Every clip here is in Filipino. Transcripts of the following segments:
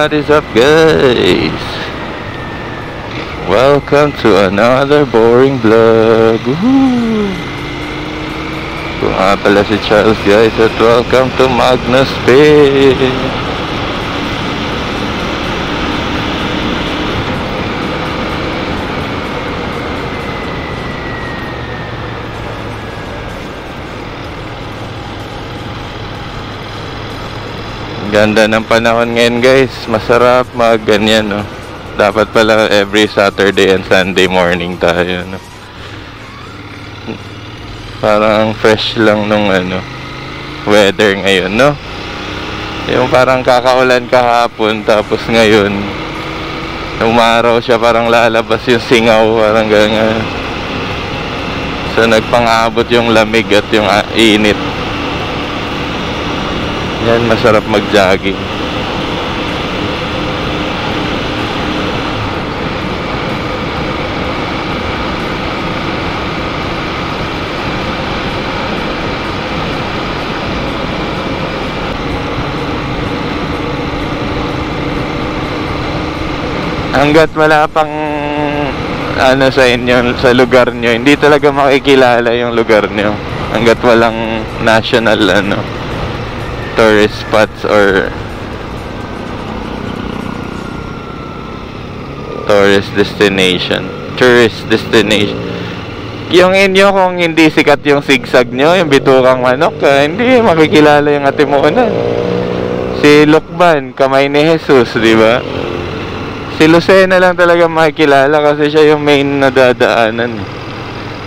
What is up, guys? Welcome to another boring vlog. Woohoo! Kung nga pala si Charles, guys, at welcome to Magnus Pay. Ganda ng panahon ngayon, guys. Masarap ganyan, no? Dapat pala every Saturday and Sunday morning tayo, no? Parang fresh lang nung weather ngayon, no? Yung parang kakaulan kahapon, tapos ngayon umaraw siya, parang lalabas yung singaw, parang ganyan. So nagpang-abot yung lamig at yung init. Yan, masarap mag-jogging. Hanggat wala pang sa inyo, sa lugar nyo, hindi talaga makikilala yung lugar nyo. Hanggat walang national tourist spots or tourist destination. Yung inyo, kung hindi sikat yung sigsag nyo, yung bitukang manok, hindi makikilala yung Atimunan. Si Lukban, kamay ni Jesus, di ba? Si Lucena lang talaga makikilala kasi siya yung main nadadaanan.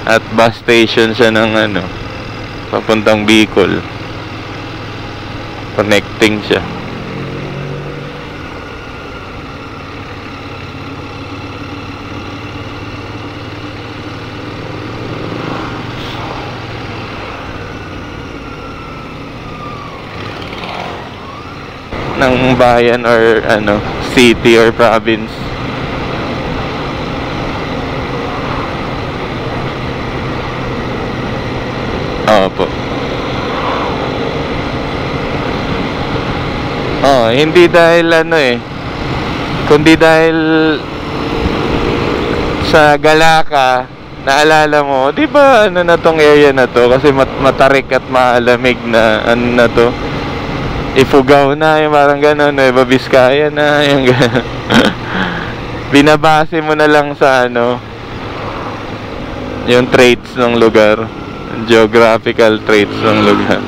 At bus station siya ng papuntang Bicol. Connecting siya. Ng bayan or city or province. Opo. Hindi dahil kundi dahil sa Galaka, naalala mo, di ba na tong area na to, kasi matarik at malamig na na to. Ifugao na, yung parang gano'n, Nueva Vizcaya na, yung gano'n. Binabase mo na lang sa yung traits ng lugar, geographical traits ng lugar.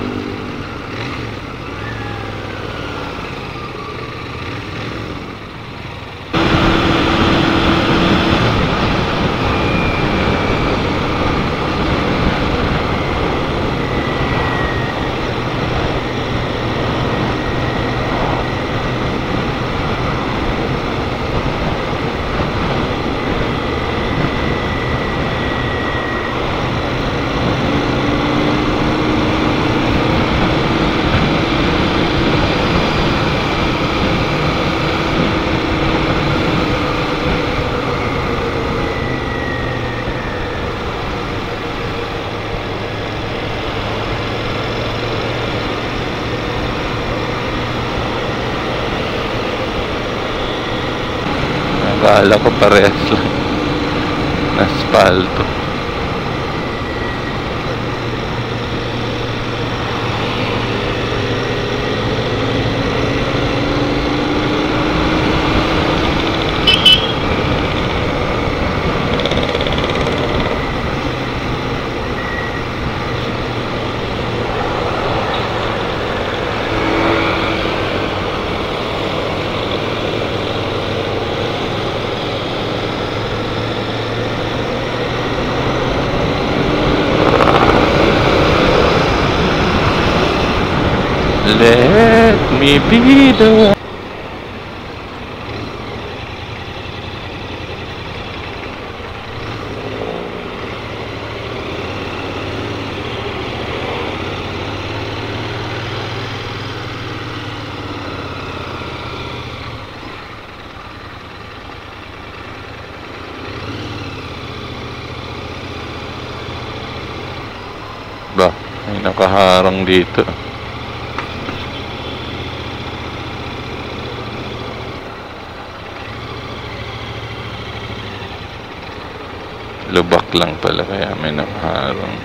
Akala ko parehas lang. Aspalto. Let me be the one. Ba, may nakaharang dito. Lubak lang pala kaya may nakaharang.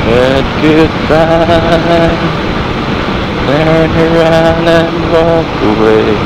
But goodbye, turn around and walk away.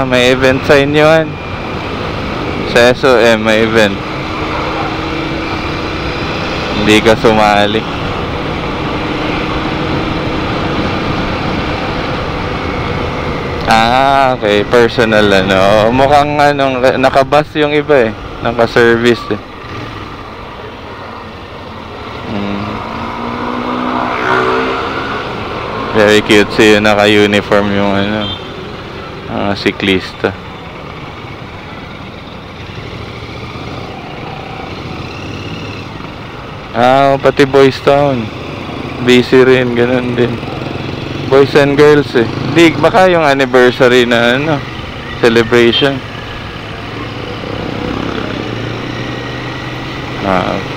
May event sa inyo yan. Sa SOM may event. Hindi ka sumali. Okay. Personal ano. Mukhang nakabus yung iba eh. Naka-service eh. Very cute siya, naka-uniform yung siklista. Pati Boys Town busy rin, ganun din. Boys and girls eh. Di, baka yung anniversary na celebration. Okay.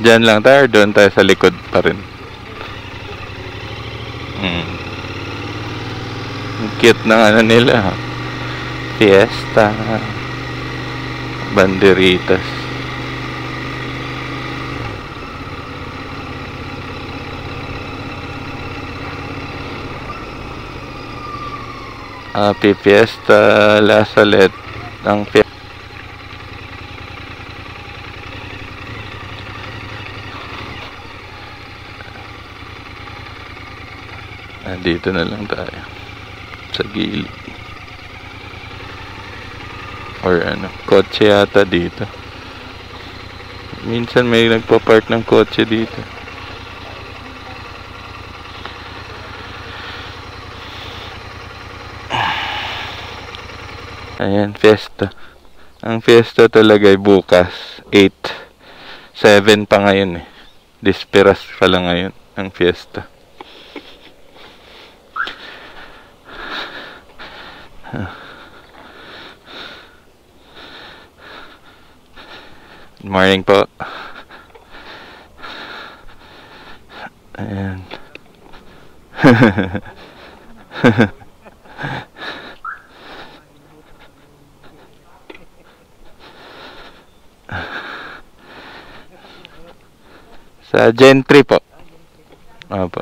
Diyan lang tayo, doon tayo sa likod pa rin. Cute ng nila. Fiesta. Banderitas. Happy Fiesta La Salette. Ang fiesta. Dito na lang tayo sa gilid or kotse yata dito. Minsan may nagpa-park ng kotse dito. Ayan, fiesta. Ang fiesta talaga ay bukas 8, 7 pa ngayon eh. Disperas pala ngayon ang fiesta. Good morning po. Ayan. Sa Gentry po. Opo.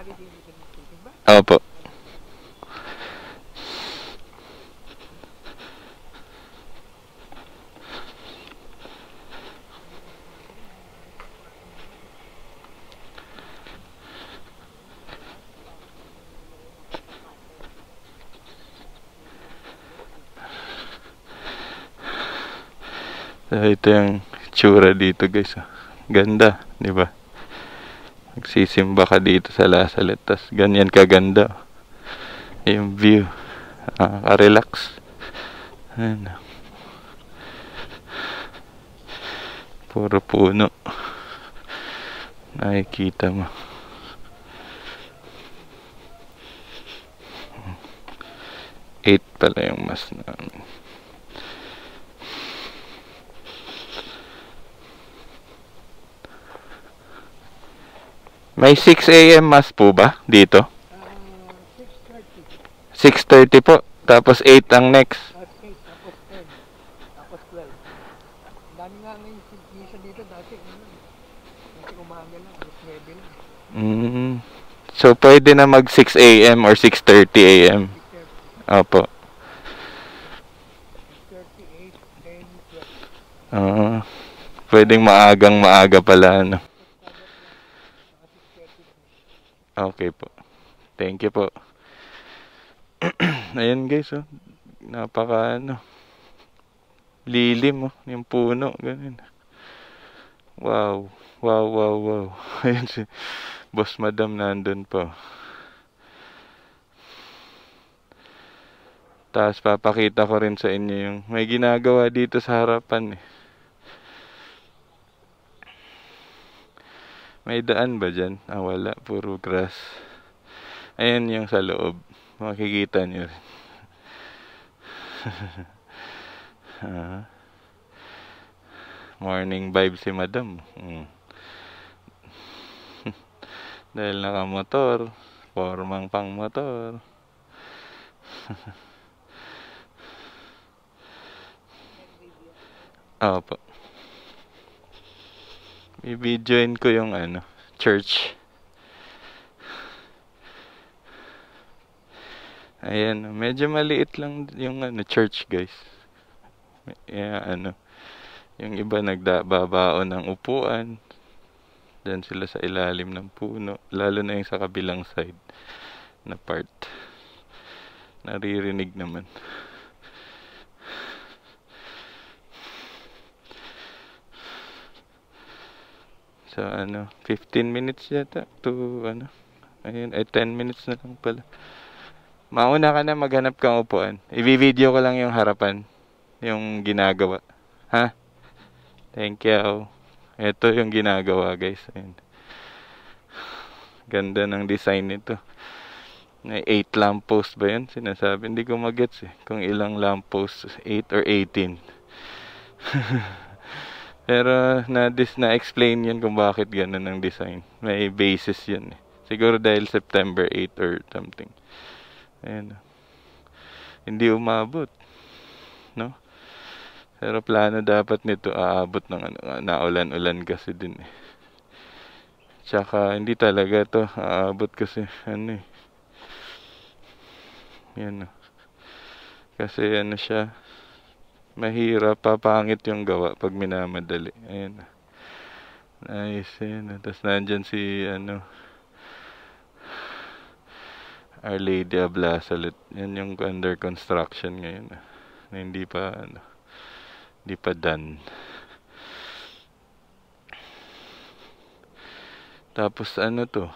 Opo. So, ito yung tsura dito guys. Ganda, di ba? Magsisimba ka dito sa Lasalet, tas ganyan kaganda. Yung view. Relax. Ayan. Puro puno. Nakikita mo. Eight pala yung mas namin. May 6 a.m. mass po ba dito? 6:30 po. Tapos 8 ang next. 8, tapos 10, tapos 12. Dami nga ngayon misa dito dati. Dati umaga lang, alas 9 lang. So, pwede na mag 6 a.m. or 6:30 a.m. Opo. 6:38, 10, 12. Pwedeng maaga pala, ano. Okay po. Thank you po. Ayan guys, oh. Napaka, lilim, oh. Yung puno, ganun. Wow. Ayan si Boss Madam nandun po. Tapos papakita ko rin sa inyo yung may ginagawa dito sa harapan, eh. May daan ba dyan? Wala. Puro grass. Ayan yung sa loob. Makikita nyo rin. Morning vibe si Madam. Dahil nakamotor. Formang pang motor. Opo. I-videoin ko yung church. Ayan, medyo maliit lang yung church, guys. Yung iba nagbabaon ng upuan. Diyan sila sa ilalim ng puno, lalo na yung sa kabilang side na part. Naririnig naman. So 15 minutes yata to ayun, 10 minutes na lang pala. Mauna ka na, maghanap kang upuan. I-video ko lang yung harapan, yung ginagawa. Ha? Thank you. Ito yung ginagawa, guys. Ayun. Ganda ng design nito. May 8 lamppost ba yan? Sinasabi, hindi ko magets kung ilang lamppost, 8 or 18. Pero na-explain yan kung bakit ganun ang design. May basis yan. Siguro dahil September 8 or something. Ayan. Hindi umabot. No? Pero plano dapat nito aabot ng naulan-ulan kasi din. Tsaka hindi talaga to aabot kasi yan. Kasi siya. Mahirap, papangit yung gawa pag minamadali. Ayan. Nice, ayan. Tapos nandyan si, Our Lady of Lasalet. Yan yung under construction ngayon. Na hindi pa, hindi pa done. Tapos to?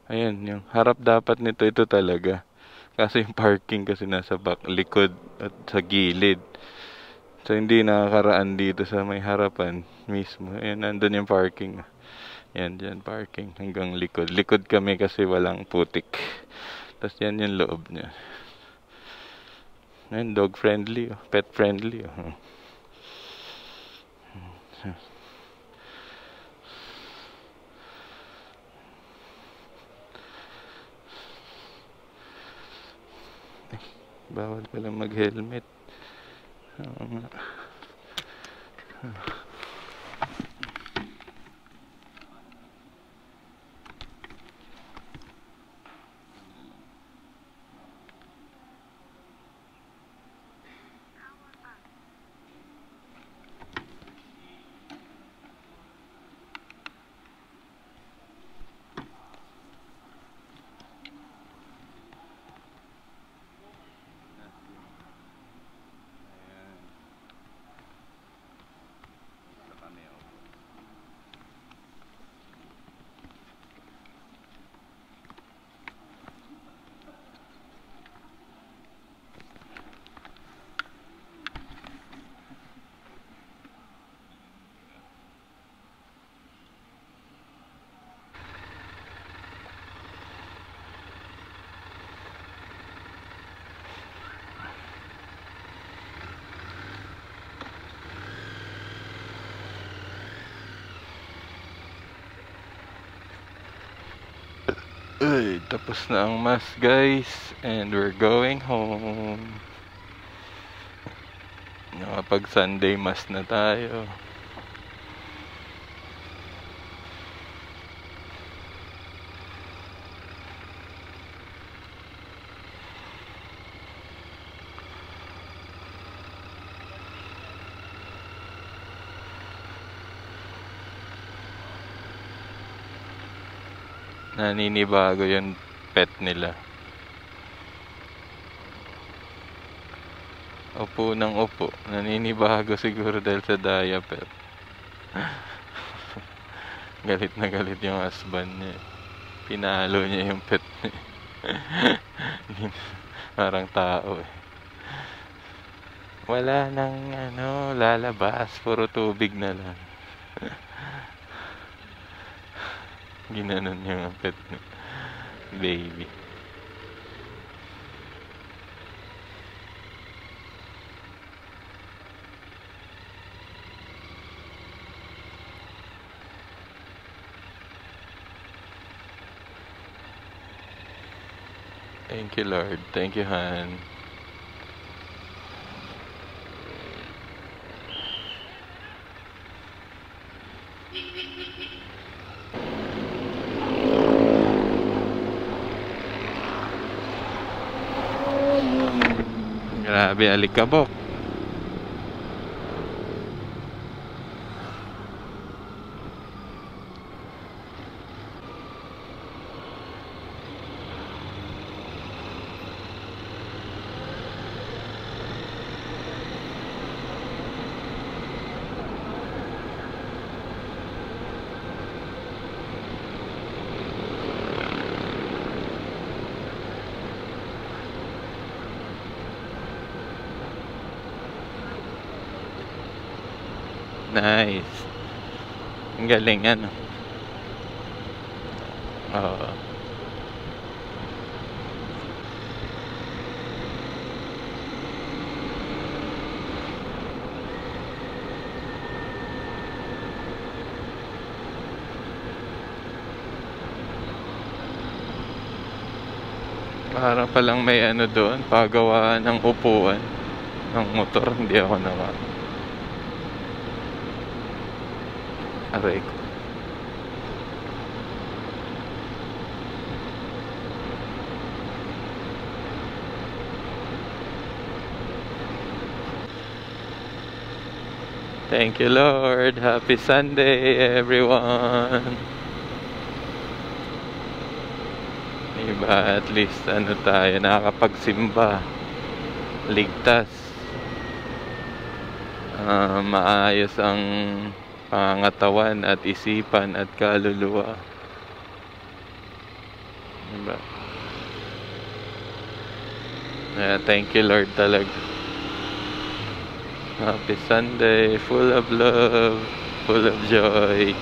Ayan, yung harap dapat nito, ito talaga. Kasi yung parking kasi nasa likod at sa gilid. So, hindi nakakaraan dito sa may harapan mismo. Ayan, nandun yung parking. Yan, dyan parking hanggang likod. Likod kami kasi walang putik. Tapos yan yung loob niya. Ayan, dog friendly, pet friendly. Bawal pala mag-helmet. Oo nga. Ay, tapos na ang mass guys, and we're going home. Nakapag Sunday mass na tayo. Naninibago yung pet nila. Upo ng upo. Naninibago siguro dahil sa diaper. Galit na galit yung husband niya. Pinalo niya yung pet niya. Parang tao eh. Wala nang lalabas. Puro tubig na lang. Ginanon yung pet niya. Baby. Thank you, Lord. Thank you, Han. Grabe, alikabok. Nice. Ang galing ano. Oo. Parang palang may doon, pagawaan ng upuan ng motor, hindi ako nawa. Aray ko. Thank you, Lord. Happy Sunday, everyone. Diba, at least tayo nakakapagsimba. Ligtas. Maayos ang pangangatawan at isipan at kaluluwa. Diba? Thank you, Lord, talaga. Happy Sunday, full of love, full of joy.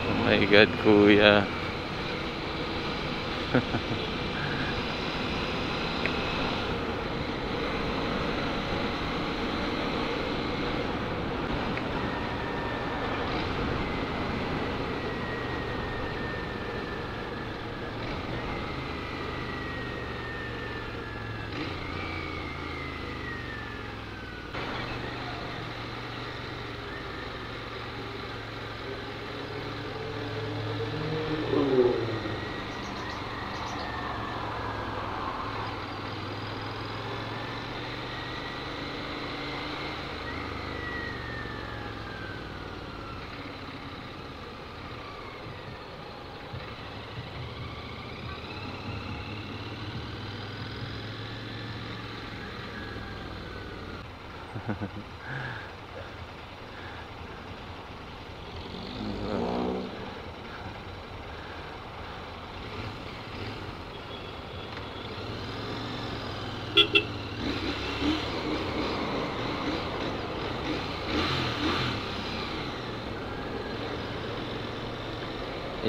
Oh my God, Kuya.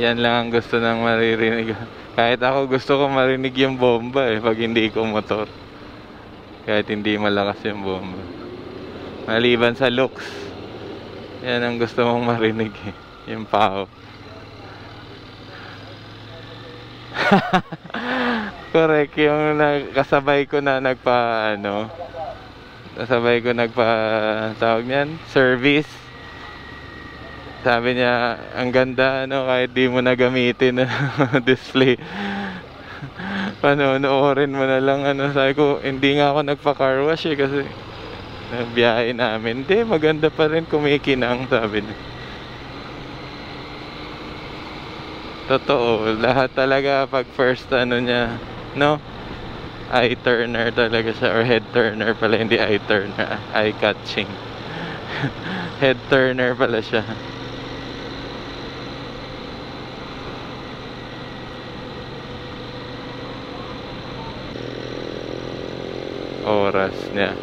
Yan lang ang gusto nang maririnig. Kahit ako gusto ko marinig yung bomba pag hindi ko motor. Kahit hindi malakas yung bomba. Maliban sa looks. Yan ang gusto mong marinig yung pao. Correct, yung kasabay ko na kasabay ko tawag niyan, service. Sabi niya, ang ganda kahit di mo na gamitin display. Panonoorin mo na lang sabi ko, hindi nga ako nagpa-car wash kasi biyahe namin. Hindi, maganda pa rin, kumikinang, sabi niya. Totoo, lahat talaga pag first niya, eye turner talaga siya, or head turner pala, hindi eye turner, eye catching. Head turner pala siya. Oras niya.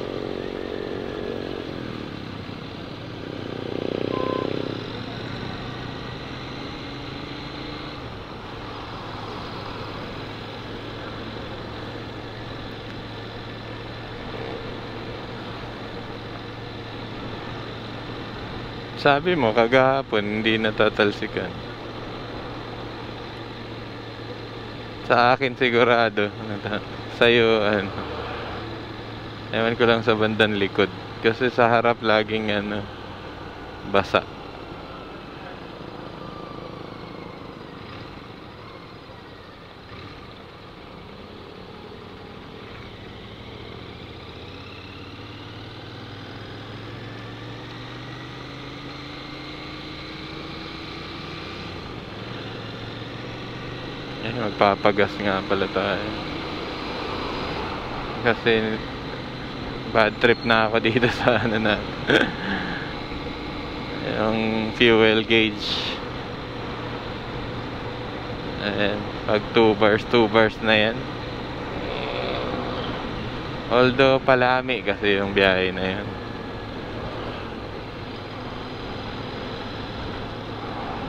Sabi mo, kagahapon, hindi natatalsikan. Sa akin sigurado. Sa'yo, ewan ko lang sa bandang likod. Kasi sa harap laging, basa. Magpapagas nga pala tayo. Kasi bad trip na ako dito sa yung fuel gauge. Ayan, pag 2 bars na yan. Although palami kasi yung biyahe na yan.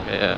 Kaya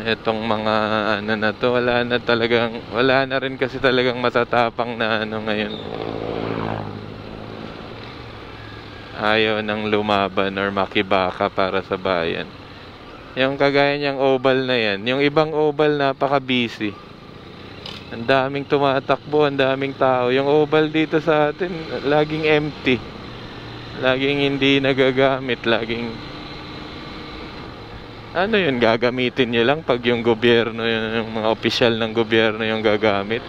itong mga na to, wala na rin kasi talagang matatapang na ngayon. Ayaw nang lumaban or makibaka para sa bayan. Yung kagaya niyang oval na yan, yung ibang oval napaka-busy. Ang daming tumatakbo, ang daming tao. Yung oval dito sa atin, laging empty. Laging hindi nagagamit, laging yun, gagamitin nyo lang pag yung gobyerno, yung mga opisyal ng gobyerno yung gagamit.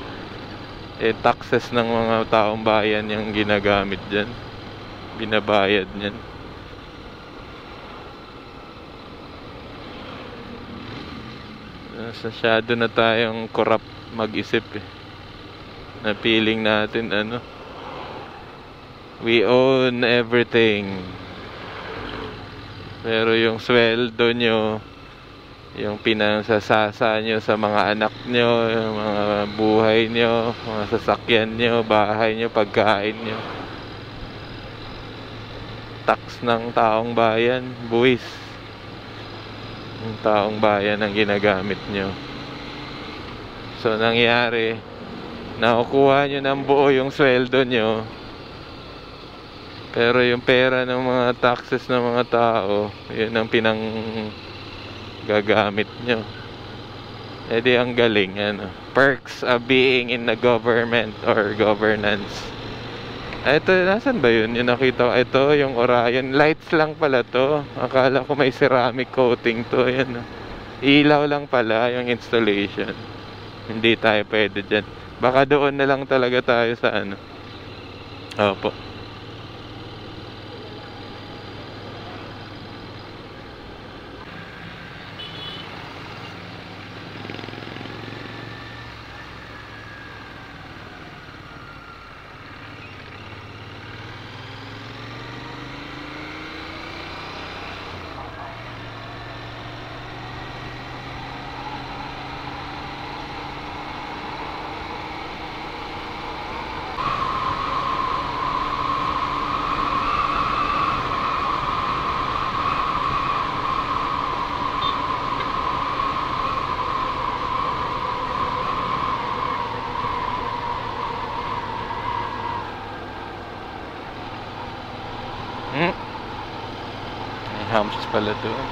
Taxes ng mga taong bayan yung ginagamit dyan. Binabayad nyan. Masyado na tayong corrupt mag-isip na feeling natin we own everything. Pero yung sweldo nyo, yung pinangsasasa nyo sa mga anak nyo, yung mga buhay nyo, mga sasakyan nyo, bahay nyo, pagkain nyo, tax ng taong bayan, buwis ng taong bayan ang ginagamit nyo. So nangyari, nakukuha nyo ng buo yung sweldo nyo, pero yung pera ng mga taxes ng mga tao, yun ang gagamit nyo. Di ang galing, perks of being in the government or governance. Ito, nasan ba yun? Yung nakita ko, ito, yung Orion. Lights lang pala to. Akala ko may ceramic coating to. Yan. Ilaw lang pala yung installation. Hindi tayo pwede dyan. Baka doon na lang talaga tayo sa Opo. Hmm? May humps pala doon.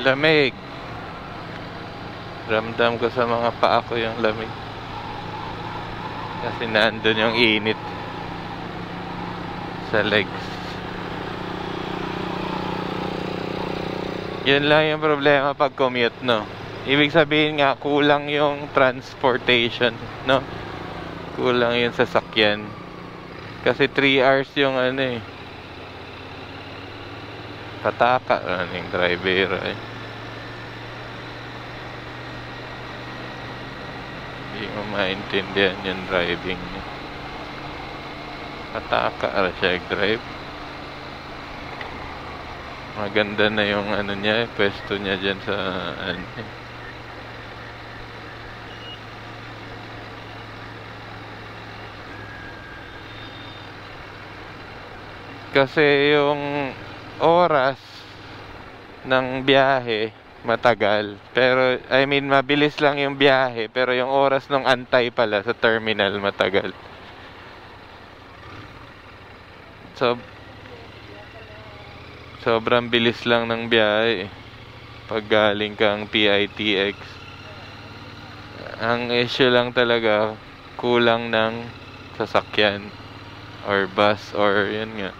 Lamig. Ramdam ko sa mga paa ko yung lamig. Kasi nandun yung init sa legs. Yun lang yung problema pag commute, no? Ibig sabihin nga, kulang yung transportation, no? Kulang yung sasakyan. Kasi 3 hours yung ano eh. Pataka, yung driver eh. Hindi mo maintindihan yung driving niya. Pataka siya drive. Maganda na yung ano niya, pwesto niya dyan sa ano. Kasi yung oras ng biyahe matagal. Pero I mean mabilis lang yung biyahe, pero yung oras ng antay pala sa terminal matagal. So sobrang bilis lang ng biyahe pag galing kang PITX. Ang issue lang talaga, kulang ng sasakyan or bus or yun nga,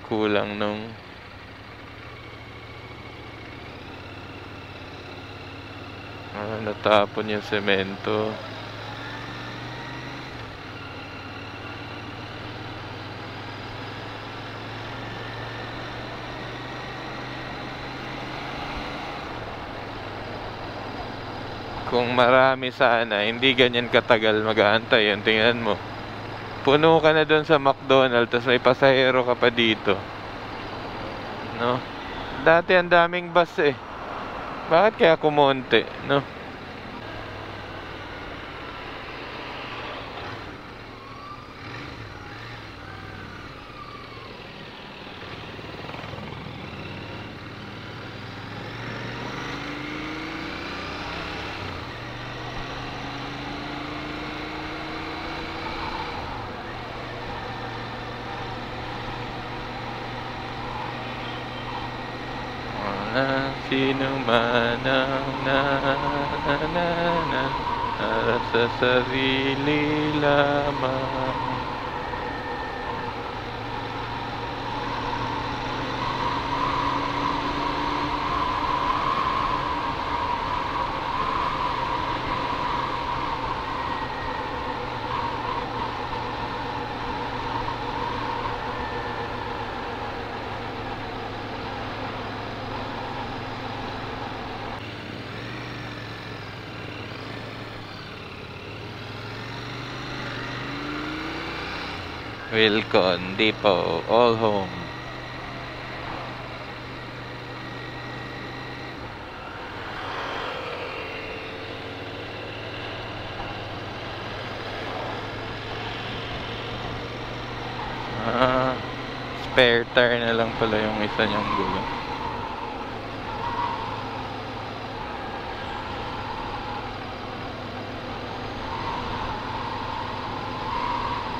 kulang nung natapon yung semento. Kung marami sana, hindi ganyan katagal mag-aantay. Yung tingnan mo, puno ka na doon sa McDonald's, tapos may pasahero ka pa dito, no? Dati ang daming bus eh. Bakit kaya kumonte, no? Sino man ang nanananan para sa sarili lamang. Wilcon Depot, all home. Spare tire na lang pala yung isa niyang gulong.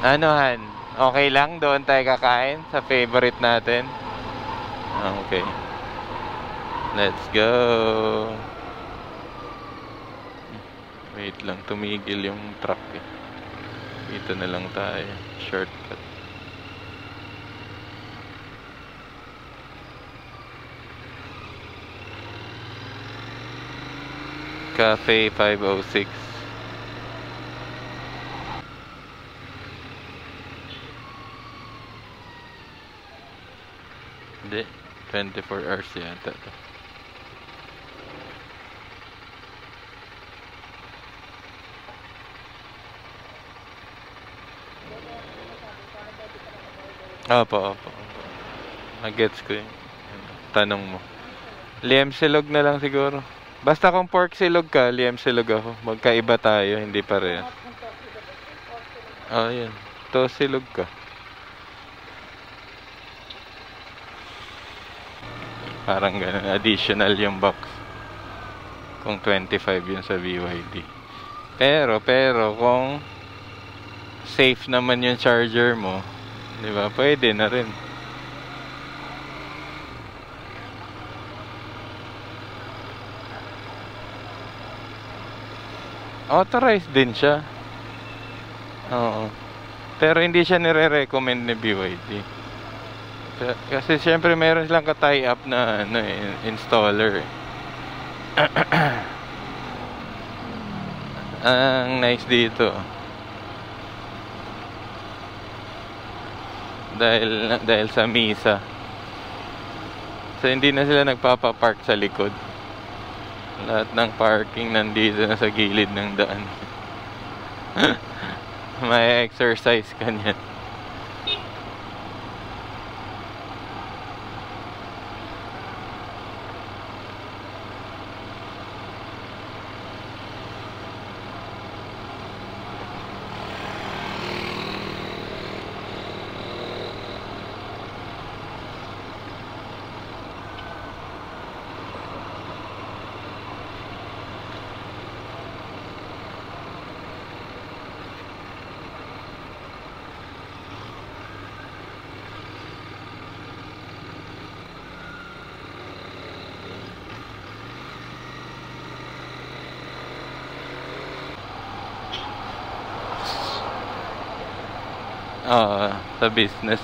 Ano Han? Okay lang doon tayo kakain sa favorite natin? Okay. Let's go. Wait lang, tumigil yung truck eh. Dito na lang tayo. Shortcut. Cafe 506. Hindi, 24 hours yata to. Opo. Nag-gets ko yung tanong mo. Liam silog na lang siguro. Basta kung pork silog ka, liam silog ako. Magkaiba tayo, hindi parehas. Yun. To silog ka. Parang ganun. Additional yung box. Kung 25 yun sa BYD. Pero, kung safe naman yung charger mo, di ba? Pwede na rin. Authorized din siya. Oo. Pero hindi siya nire-recommend ni BYD. Kasi syempre meron silang ka-tie up na installer. Ang nice dito. Dahil sa misa. So hindi na sila nagpapapark sa likod. Lahat ng parking nandito na sa gilid ng daan. May exercise ka niyan. Oo, sa business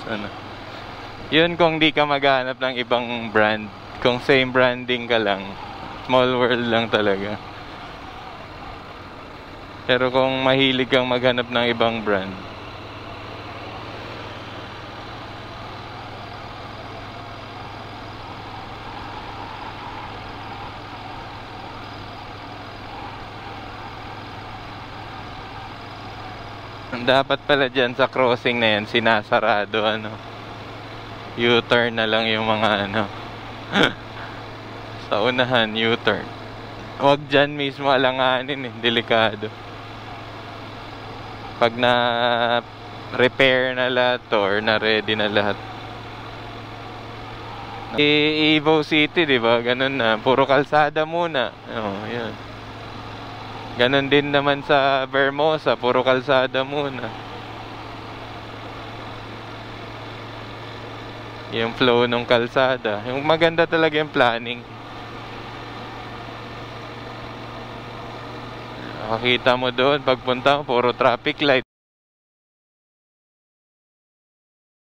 Yun kung di ka maghanap ng ibang brand. Kung same branding ka lang, small world lang talaga. Pero kung mahilig kang maghanap ng ibang brand, dapat pala dyan sa crossing na yan, sinasarado U-turn na lang yung mga sa unahan, U-turn. Huwag dyan mismo alanganin delikado. Pag na repair na lahat or na ready na lahat. Evo City, di ba? Ganun na, puro kalsada muna. Yun. Ganon din naman sa Vermosa, puro kalsada muna. Yung flow ng kalsada. Yung maganda talaga yung planning. Makita mo doon, pagpunta mo, puro traffic light.